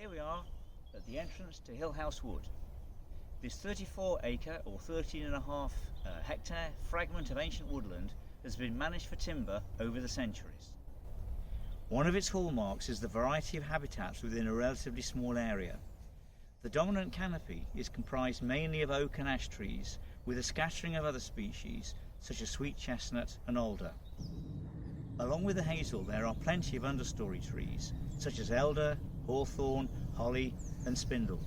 Here we are at the entrance to Hillhouse Wood. This 34-acre or 13.5 hectare fragment of ancient woodland has been managed for timber over the centuries. One of its hallmarks is the variety of habitats within a relatively small area. The dominant canopy is comprised mainly of oak and ash trees, with a scattering of other species such as sweet chestnut and alder. Along with the hazel, there are plenty of understory trees such as elder, hawthorn, holly and spindle.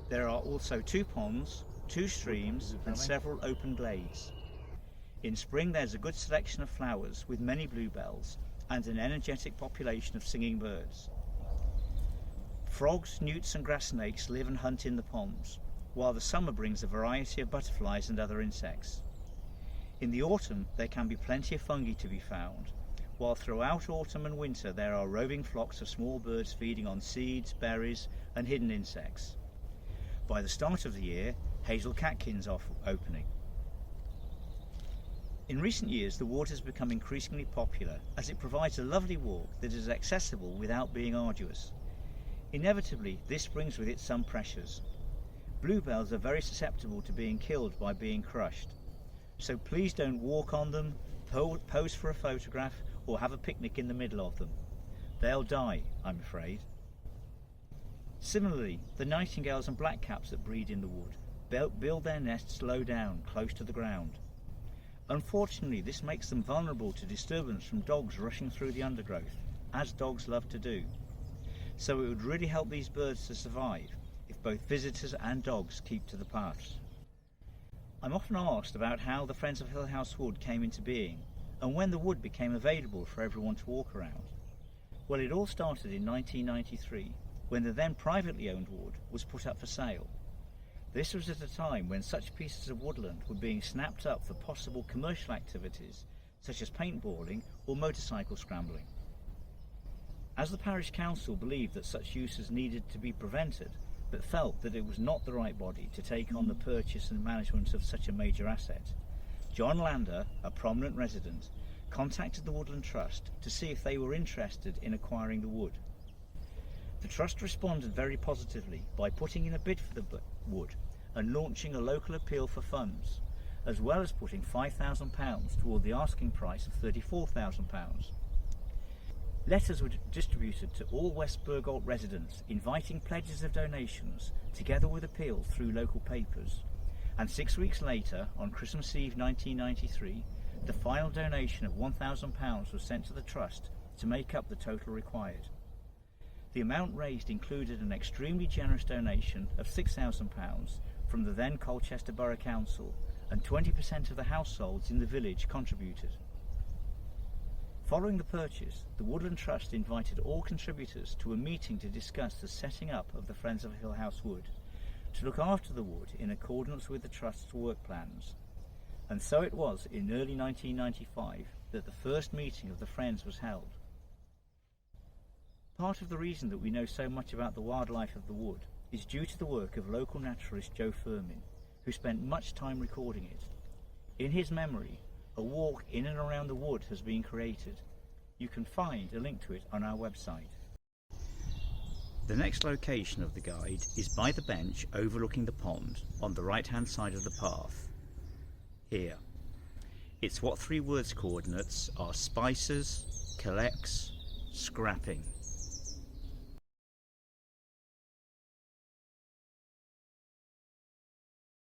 There are also 2 ponds, 2 streams and several open glades. In spring there's a good selection of flowers with many bluebells and an energetic population of singing birds. Frogs, newts and grass snakes live and hunt in the ponds, while the summer brings a variety of butterflies and other insects. In the autumn there can be plenty of fungi to be found, while throughout autumn and winter there are roving flocks of small birds feeding on seeds, berries and hidden insects. By the start of the year, hazel catkins are opening. In recent years the wood has become increasingly popular as it provides a lovely walk that is accessible without being arduous. Inevitably this brings with it some pressures. Bluebells are very susceptible to being killed by being crushed, so please don't walk on them, pose for a photograph or have a picnic in the middle of them. They'll die, I'm afraid. Similarly, the nightingales and blackcaps that breed in the wood build their nests low down, close to the ground. Unfortunately, this makes them vulnerable to disturbance from dogs rushing through the undergrowth, as dogs love to do. So it would really help these birds to survive if both visitors and dogs keep to the paths. I'm often asked about how the Friends of Hillhouse Wood came into being and when the wood became available for everyone to walk around. Well, it all started in 1993 when the then privately owned wood was put up for sale. This was at a time when such pieces of woodland were being snapped up for possible commercial activities such as paintballing or motorcycle scrambling. As the parish council believed that such uses needed to be prevented, but felt that it was not the right body to take on the purchase and management of such a major asset, John Lander, a prominent resident, contacted the Woodland Trust to see if they were interested in acquiring the wood. The Trust responded very positively by putting in a bid for the wood and launching a local appeal for funds, as well as putting £5,000 toward the asking price of £34,000. Letters were distributed to all West Burgolt residents inviting pledges of donations together with appeals through local papers, and 6 weeks later, on Christmas Eve 1993, the final donation of £1,000 was sent to the Trust to make up the total required. The amount raised included an extremely generous donation of £6,000 from the then Colchester Borough Council, and 20% of the households in the village contributed. Following the purchase, the Woodland Trust invited all contributors to a meeting to discuss the setting up of the Friends of Hillhouse Wood, to look after the wood in accordance with the Trust's work plans. And so it was in early 1995 that the first meeting of the Friends was held. Part of the reason that we know so much about the wildlife of the wood is due to the work of local naturalist Joe Firmin, who spent much time recording it. In his memory, a walk in and around the wood has been created. You can find a link to it on our website. The next location of the guide is by the bench overlooking the pond on the right hand side of the path. Here. Its what 3 words coordinates are spices, collects, scrapping.